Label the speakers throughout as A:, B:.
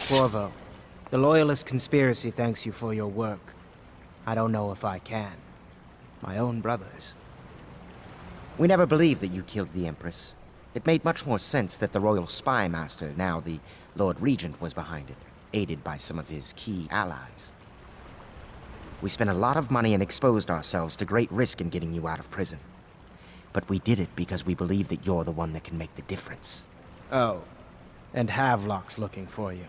A: Corvo, the Loyalist conspiracy thanks you for your work. I don't know if I can. My own brothers.
B: We never believed that you killed the Empress. It made much more sense that the Royal Spy Master, now the Lord Regent, was behind it, aided by some of his key allies. We spent a lot of money and exposed ourselves to great risk in getting you out of prison. But we did it because we believe that you're the one that can make the difference.
A: Oh, and Havelock's looking for you.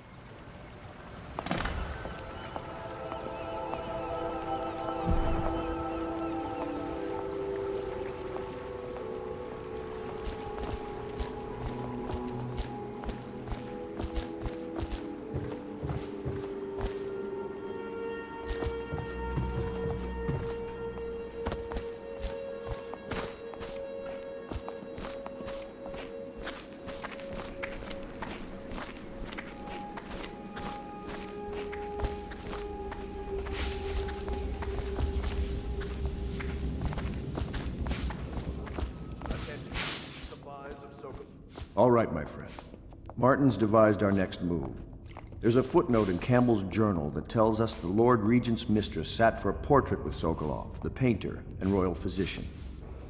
C: All right, my friend. Martin's devised our next move. There's a footnote in Campbell's journal that tells us the Lord Regent's mistress sat for a portrait with Sokolov, the painter and royal physician.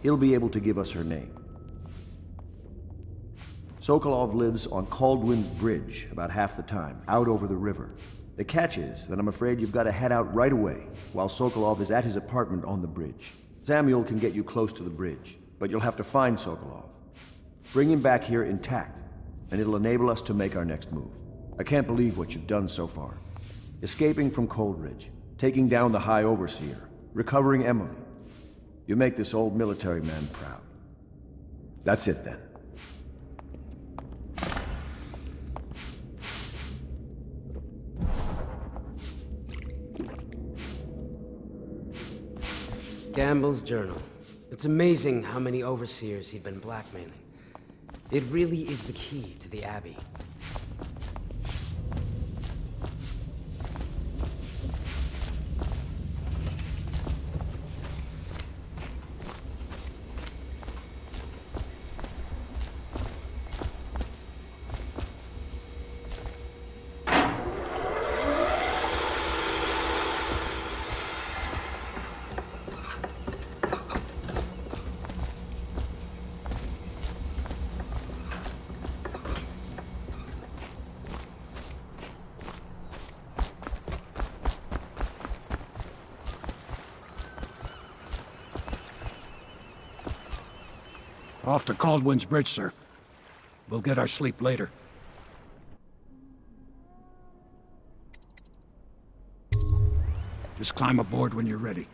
C: He'll be able to give us her name. Sokolov lives on Caldwin's Bridge about half the time, out over the river. The catch is that I'm afraid you've got to head out right away, while Sokolov is at his apartment on the bridge. Samuel can get you close to the bridge, but you'll have to find Sokolov. Bring him back here intact, and it'll enable us to make our next move. I can't believe what you've done so far. Escaping from Coldridge, taking down the High Overseer, recovering Emily. You make this old military man proud. That's it then.
D: Campbell's journal. It's amazing how many overseers he'd been blackmailing. It really is the key to the Abbey.
E: Off to Caldwin's Bridge, sir. We'll get our sleep later. Just climb aboard when you're ready.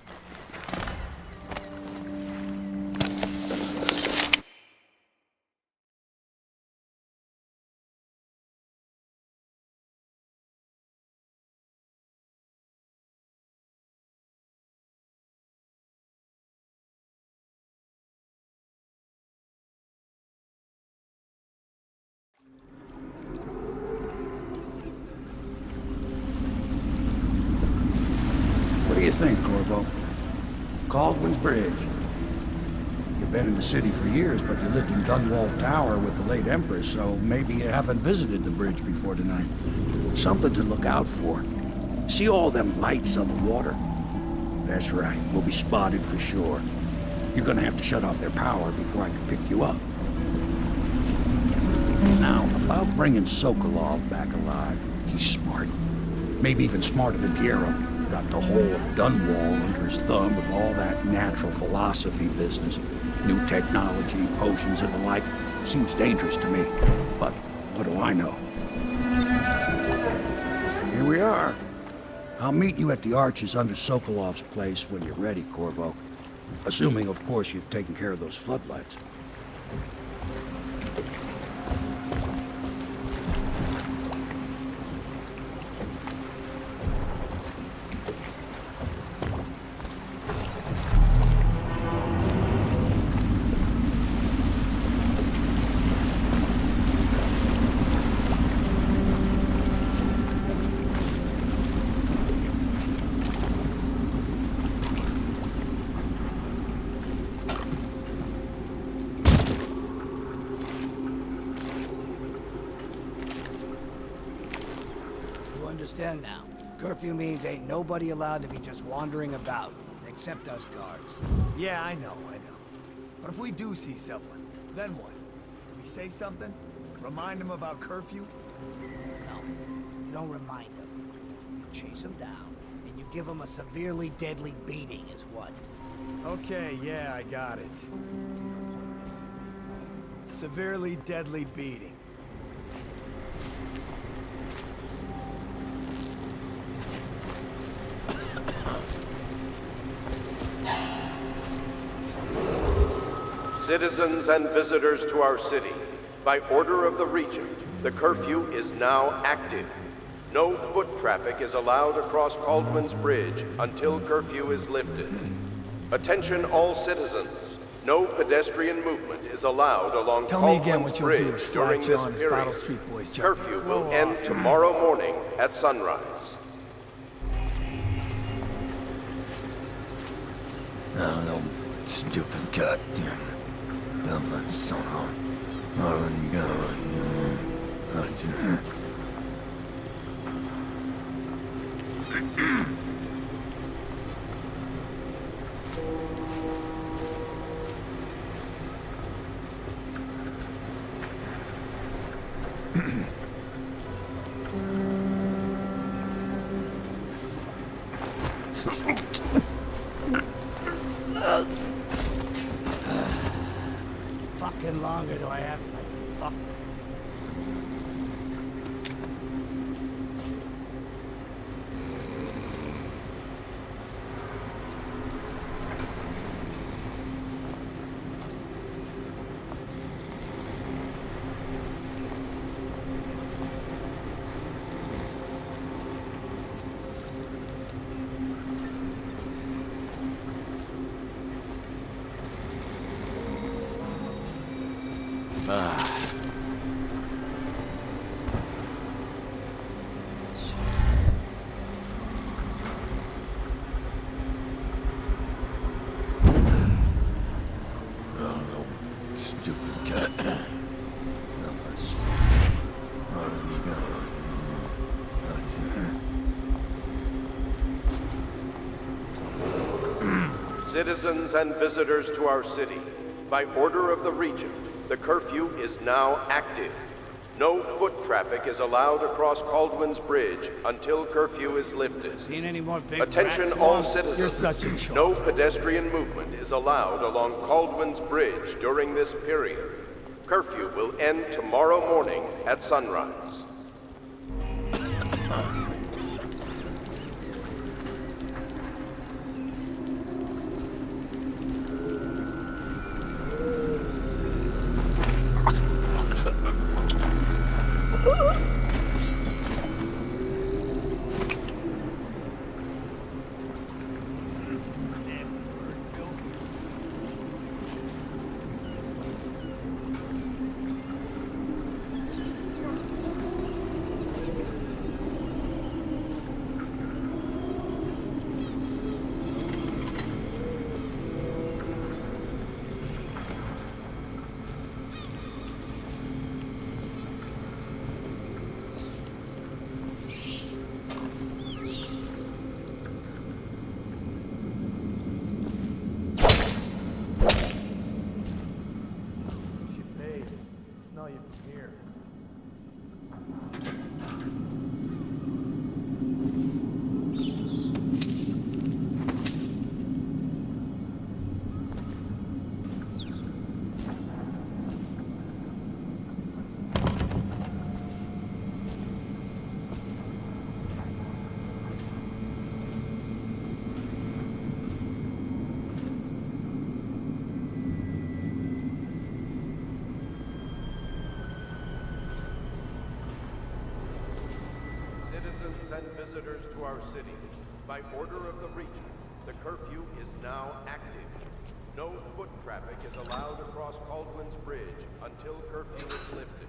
E: What do you think, Corvo? Caldwin's Bridge. You've been in the city for years, but you lived in Dunwall Tower with the late Empress, so maybe you haven't visited the bridge before tonight. Something to look out for. See all them lights on the water? That's right, we'll be spotted for sure. You're gonna have to shut off their power before I can pick you up. Now, about bringing Sokolov back alive. He's smart. Maybe even smarter than Piero. Got the whole of Dunwall under his thumb with all that natural philosophy business. New technology, potions and the like. Seems dangerous to me. But what do I know? Here we are. I'll meet you at the arches under Sokolov's place when you're ready, Corvo. Assuming, of course, you've taken care of those floodlights.
F: understand now. Curfew means ain't nobody allowed to be just wandering about, except us guards.
G: Yeah, I know. But if we do see someone, then what? Do we say something? Remind them about curfew?
F: No, you don't remind them. You chase them down, and you give them a severely deadly beating is what?
G: Okay, yeah, I got it. Severely deadly beating.
H: Citizens and visitors to our city, by order of the Regent, the curfew is now active. No foot traffic is allowed across Caldwin's Bridge until curfew is lifted. Attention all citizens. No pedestrian movement is allowed along
G: Tell me again
H: Caldwin's
G: what you'll
H: Bridge
G: do if
H: during
G: Slack
H: this
G: John is
H: period.
G: Battle Street Boys jump.
H: Curfew will end tomorrow morning at sunrise.
I: Oh, no stupid goddamn. Son of
F: Fucking longer do I have to fuck?
H: Citizens and visitors to our city, by order of the Regent, the curfew is now active. No foot traffic is allowed across Caldwin's Bridge until curfew is lifted.
F: Seen any more big
H: Attention
F: rats,
H: all
F: Swamp?
H: citizens.
G: You're such a chump.
H: No pedestrian movement is allowed along Caldwin's Bridge during this period. Curfew will end tomorrow morning at sunrise. And visitors to our city, by order of the Regent, the curfew is now active. No foot traffic is allowed across Caldwin's Bridge until curfew is lifted.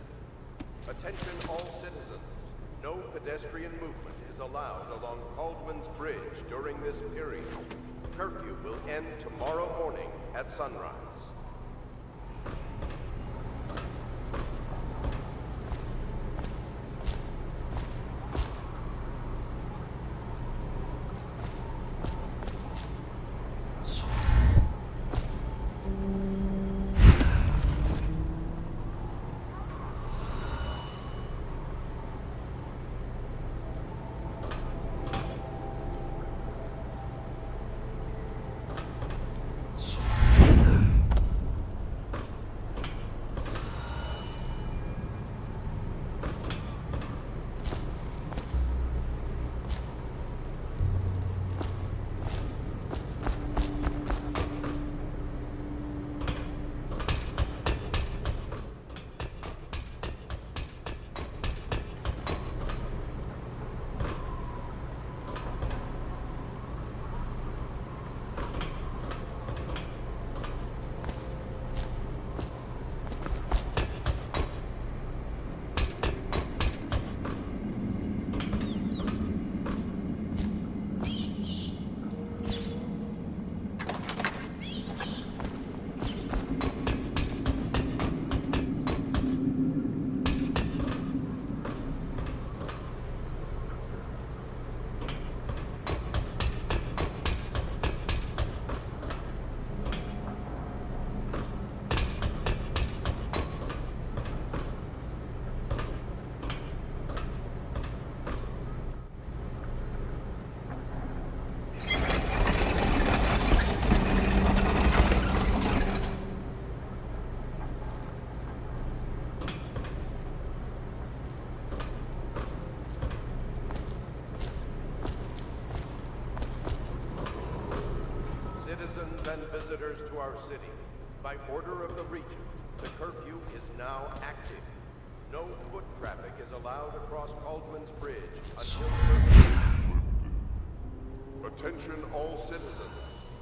H: Attention all citizens. No pedestrian movement is allowed along Caldwin's Bridge during this period. Curfew will end tomorrow morning at sunrise. to our city. By order of the Regent, the curfew is now active. No foot traffic is allowed across Caldwin's Bridge until curfew. Attention all citizens.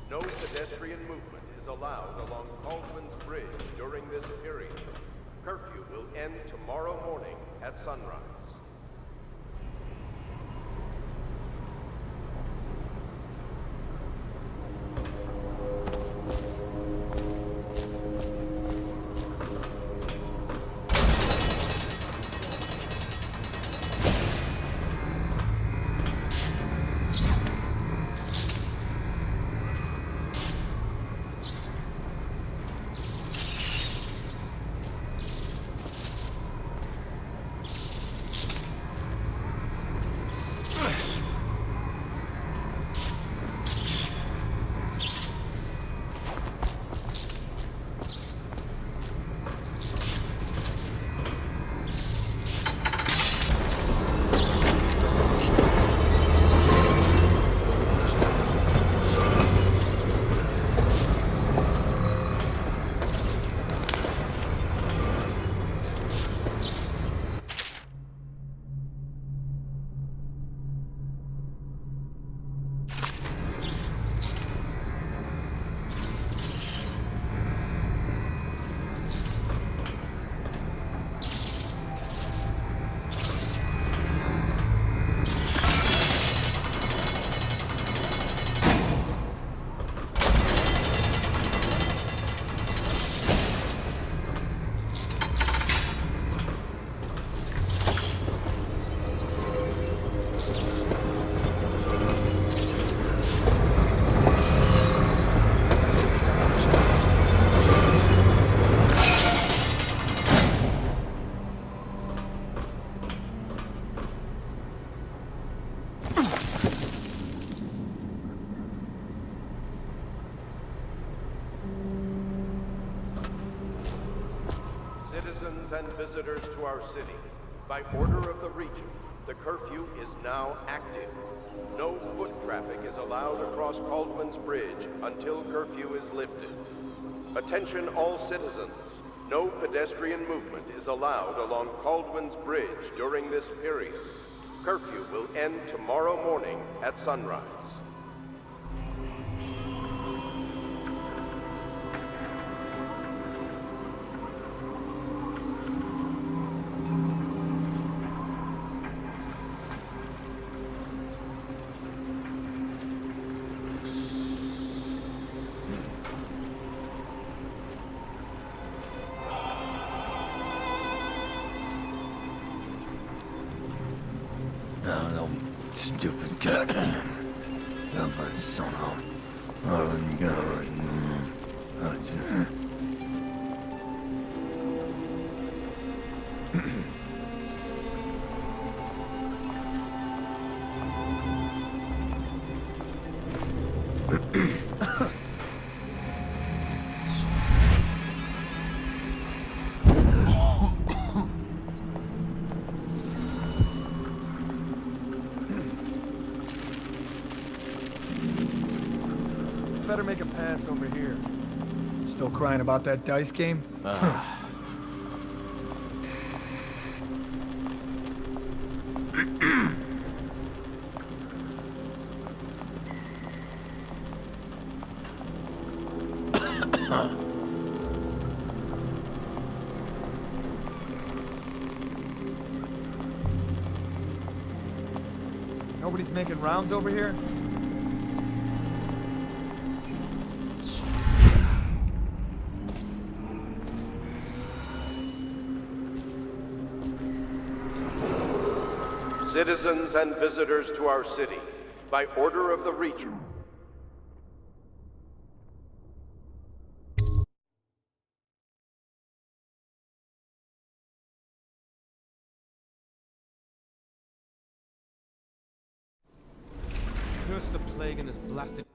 H: No pedestrian movement is allowed along Caldwin's Bridge during this period. Curfew will end tomorrow morning at sunrise. Citizens and visitors to our city, by order of the Regent, the curfew is now active. No foot traffic is allowed across Caldwin's Bridge until curfew is lifted. Attention all citizens. No pedestrian movement is allowed along Caldwin's Bridge during this period. Curfew will end tomorrow morning at sunrise.
I: No, stupid goddamn. But somehow. Oh, God.
G: Better make a pass over here. Still crying about that dice game? Nobody's making rounds over here?
H: Citizens and visitors to our city, by order of the Regent.
J: Curse the plague in this blasted...